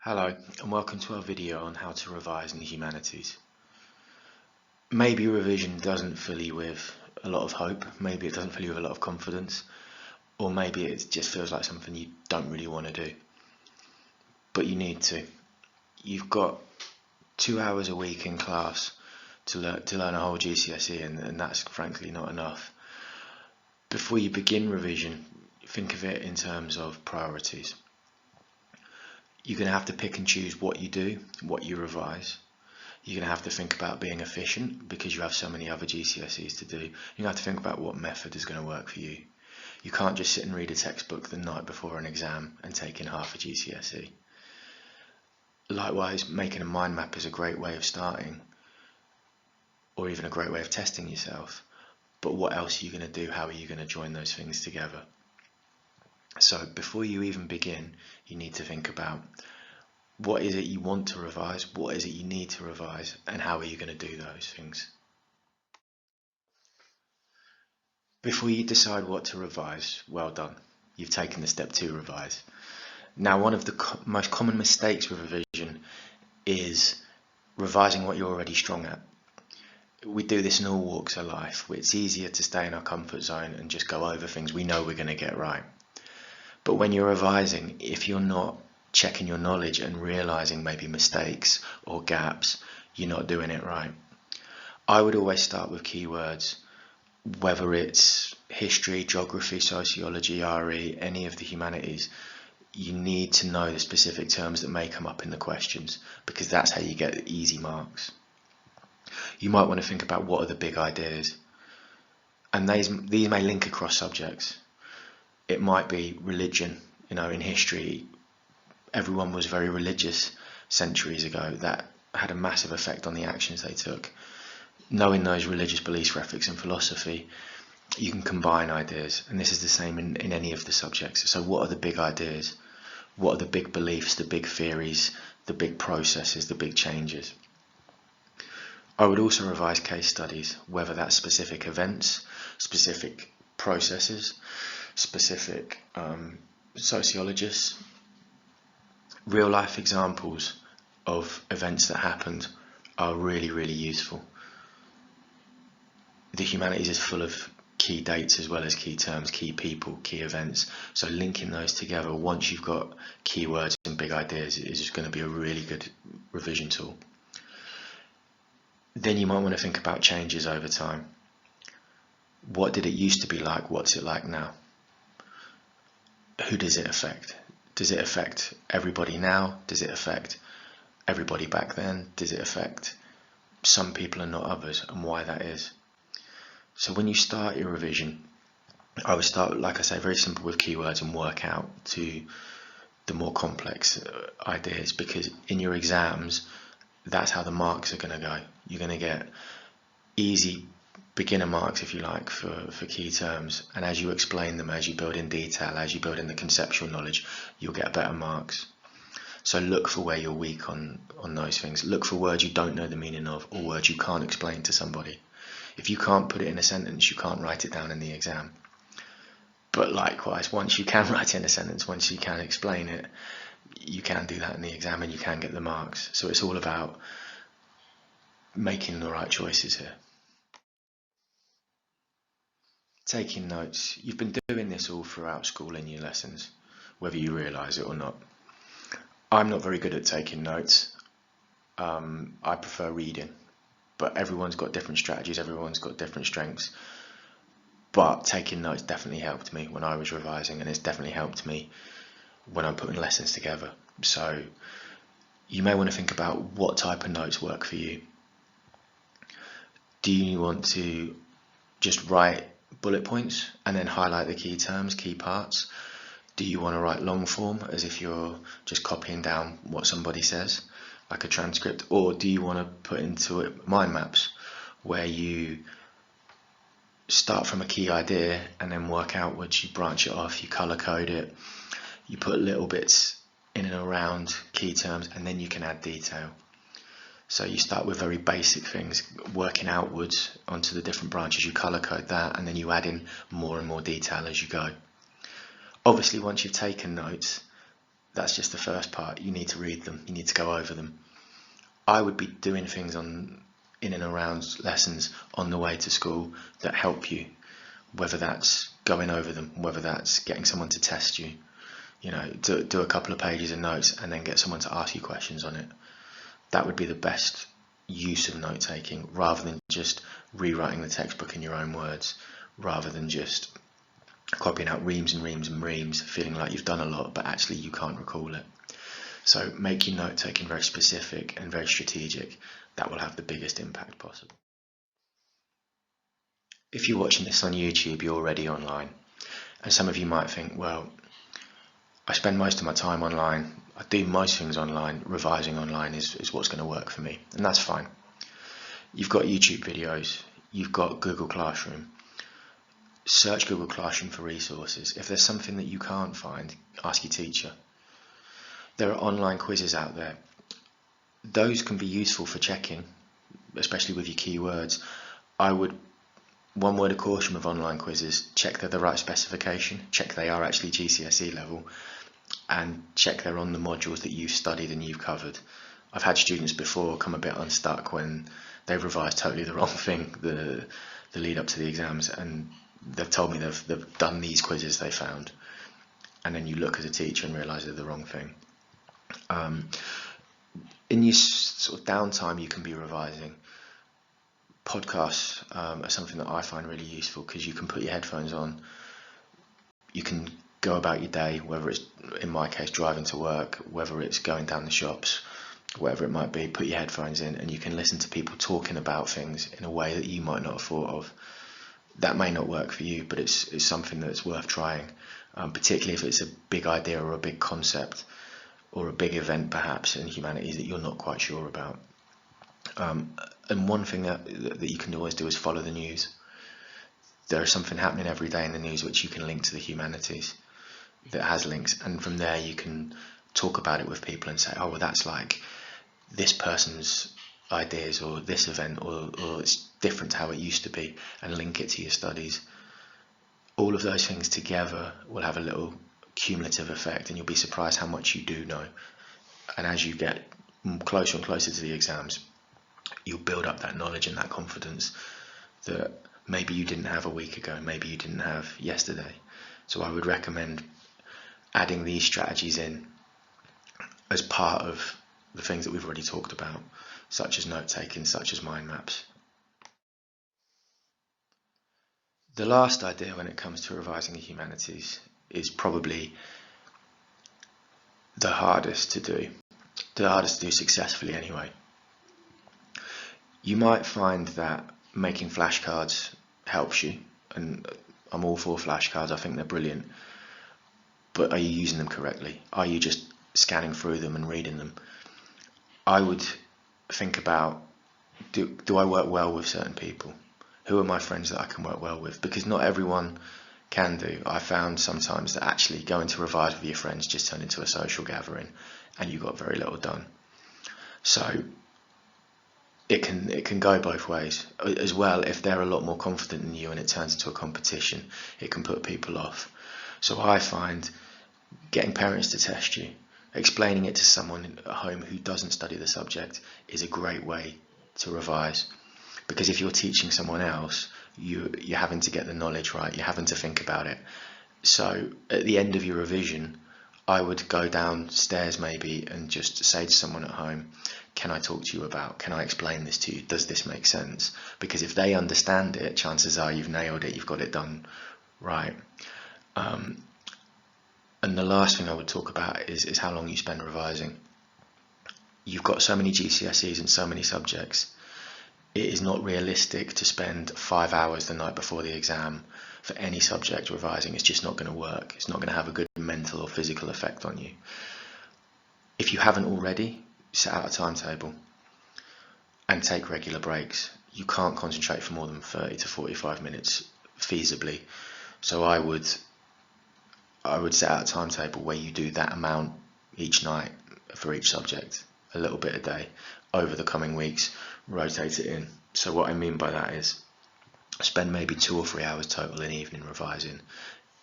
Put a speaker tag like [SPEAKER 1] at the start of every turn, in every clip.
[SPEAKER 1] Hello and welcome to our video on how to revise in the humanities. Maybe revision doesn't fill you with a lot of hope, maybe it doesn't fill you with a lot of confidence, or maybe it just feels like something you don't really want to do. But you need to. You've got 2 hours a week in class to learn a whole GCSE and that's frankly not enough. Before you begin revision, think of it in terms of priorities. You're going to have to pick and choose what you do, what you revise. You're going to have to think about being efficient because you have so many other GCSEs to do. You're going to have to think about what method is going to work for you. You can't just sit and read a textbook the night before an exam and take in half a GCSE. Likewise, making a mind map is a great way of starting, or even a great way of testing yourself. But what else are you going to do? How are you going to join those things together? So before you even begin, you need to think about what is it you want to revise, what is it you need to revise, and how are you going to do those things. Before you decide what to revise, well done, you've taken the step to revise. Now, one of the most common mistakes with revision is revising what you're already strong at. We do this in all walks of life. It's easier to stay in our comfort zone and just go over things we know we're going to get right. But when you're revising, if you're not checking your knowledge and realizing maybe mistakes or gaps, you're not doing it right. I would always start with keywords, whether it's history, geography, sociology, RE, any of the humanities. You need to know the specific terms that may come up in the questions because that's how you get easy marks. You might want to think about what are the big ideas, and these may link across subjects. It might be religion. In history, everyone was very religious centuries ago. That had a massive effect on the actions they took. Knowing those religious beliefs for ethics and philosophy, you can combine ideas, and this is the same in any of the subjects. So what are the big ideas? What are the big beliefs, the big theories, the big processes, the big changes? I would also revise case studies, whether that's specific events, specific processes, specific sociologists. Real life examples of events that happened are really, really useful. The humanities is full of key dates as well as key terms, key people, key events. So linking those together once you've got keywords and big ideas is just going to be a really good revision tool. Then you might want to think about changes over time. What did it used to be like? What's it like now? Who does it affect? Does it affect everybody now? Does it affect everybody back then? Does it affect some people and not others, and why that is? So when you start your revision, I would start, like I say, very simple with keywords and work out to the more complex ideas, because in your exams, that's how the marks are going to go. You're going to get easy beginner marks, if you like, for key terms, and as you explain them, as you build in detail, as you build in the conceptual knowledge, you'll get better marks. So look for where you're weak on those things. Look for words you don't know the meaning of, or words you can't explain to somebody. If you can't put it in a sentence, you can't write it down in the exam. But likewise, once you can write it in a sentence, once you can explain it, you can do that in the exam and you can get the marks. So it's all about making the right choices here. Taking notes. You've been doing this all throughout school in your lessons, whether you realise it or not. I'm not very good at taking notes. I prefer reading, but everyone's got different strategies, everyone's got different strengths. But taking notes definitely helped me when I was revising, and it's definitely helped me when I'm putting lessons together. So you may want to think about what type of notes work for you. Do you want to just write bullet points and then highlight the key terms, key parts? Do you want to write long form as if you're just copying down what somebody says, like a transcript? Or do you want to put into it mind maps where you start from a key idea and then work outwards? You branch it off, you color code it, you put little bits in and around key terms, and then you can add detail. So you start with very basic things, working outwards onto the different branches, you color code that, and then you add in more and more detail as you go. Obviously, once you've taken notes, That's just the first part. You need to read them, you need to go over them. I would be doing things in and around lessons on the way to school that help you, whether that's going over them, whether that's getting someone to test you, do a couple of pages of notes and then get someone to ask you questions on it. That would be the best use of note taking, rather than just rewriting the textbook in your own words, rather than just copying out reams and reams and reams, feeling like you've done a lot but actually you can't recall it. So make your note taking very specific and very strategic. That will have the biggest impact possible. If you're watching this on YouTube, you're already online, and some of you might think, well, I spend most of my time online, I do most things online, revising online is what's going to work for me, and that's fine. You've got YouTube videos, you've got Google Classroom. Search Google Classroom for resources. If there's something that you can't find, ask your teacher. There are online quizzes out there. Those can be useful for checking, especially with your keywords. One word of caution with online quizzes: check they're the right specification, check they are actually GCSE level, and check they're on the modules that you've studied and you've covered. I've had students before come a bit unstuck when they've revised totally the wrong thing the lead up to the exams, and they've told me they've done these quizzes they found, and then you look as a teacher and realise they're the wrong thing. In your sort of downtime, you can be revising. Podcasts are something that I find really useful, because you can put your headphones on, you can go about your day, whether it's, in my case, driving to work, whether it's going down the shops, whatever it might be, put your headphones in and you can listen to people talking about things in a way that you might not have thought of. That may not work for you, but it's something that's worth trying, particularly if it's a big idea or a big concept or a big event perhaps in humanities that you're not quite sure about. And one thing that you can always do is follow the news. There is something happening every day in the news which you can link to the humanities, that has links, and from there you can talk about it with people and say, oh well, that's like this person's ideas, or this event, or it's different to how it used to be, and link it to your studies. All of those things together will have a little cumulative effect, and you'll be surprised how much you do know. And as you get closer and closer to the exams, you'll build up that knowledge and that confidence that maybe you didn't have a week ago, maybe you didn't have yesterday. So I would recommend adding these strategies in as part of the things that we've already talked about, such as note taking, such as mind maps. The last idea when it comes to revising the humanities is probably the hardest to do successfully anyway. You might find that making flashcards helps you, and I'm all for flashcards, I think they're brilliant, but are you using them correctly? Are you just scanning through them and reading them? I would think about, do I work well with certain people? Who are my friends that I can work well with? Because not everyone can do. I found sometimes that actually going to revise with your friends just turned into a social gathering and you got very little done. So it can go both ways. As well, if they're a lot more confident than you and it turns into a competition, it can put people off. So I find getting parents to test you, explaining it to someone at home who doesn't study the subject, is a great way to revise. Because if you're teaching someone else, you're having to get the knowledge right, you're having to think about it. So at the end of your revision, I would go downstairs maybe and just say to someone at home, can I talk to you about, can I explain this to you? Does this make sense? Because if they understand it, chances are you've nailed it, you've got it done right. And the last thing I would talk about is how long you spend revising. You've got so many GCSEs and so many subjects. It is not realistic to spend 5 hours the night before the exam for any subject revising. It's just not going to work. It's not going to have a good mental or physical effect on you. If you haven't already, set out a timetable and take regular breaks. You can't concentrate for more than 30 to 45 minutes feasibly. So I would set out a timetable where you do that amount each night for each subject, a little bit a day. Over the coming weeks, rotate it in. So what I mean by that is spend maybe 2 or 3 hours total in the evening revising,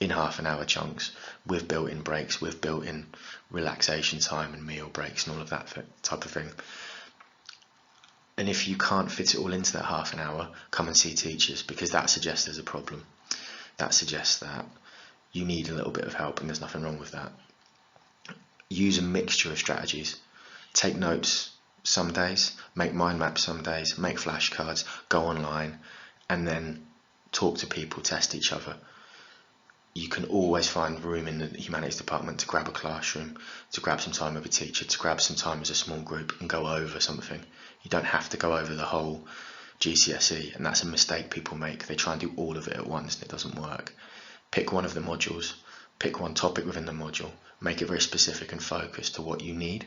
[SPEAKER 1] in half an hour chunks with built-in breaks, with built-in relaxation time and meal breaks and all of that type of thing. And if you can't fit it all into that half an hour, come and see teachers, because that suggests there's a problem. That suggests that you need a little bit of help, and there's nothing wrong with that. Use a mixture of strategies. Take notes some days, make mind maps some days, make flashcards, go online, and then talk to people, test each other. You can always find room in the humanities department to grab a classroom, to grab some time with a teacher, to grab some time as a small group and go over something. You don't have to go over the whole GCSE, and that's a mistake people make. They try and do all of it at once and it doesn't work. Pick one of the modules, pick one topic within the module, make it very specific and focused to what you need,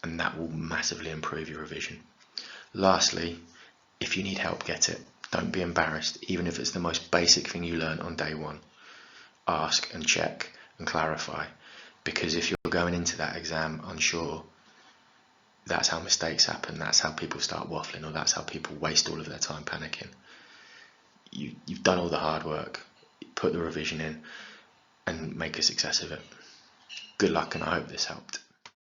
[SPEAKER 1] and that will massively improve your revision. Lastly, if you need help, get it. Don't be embarrassed, even if it's the most basic thing you learn on day one. Ask and check and clarify, because if you're going into that exam unsure, that's how mistakes happen, that's how people start waffling, or that's how people waste all of their time panicking. You've done all the hard work, put the revision in and make a success of it. Good luck, and I hope this helped.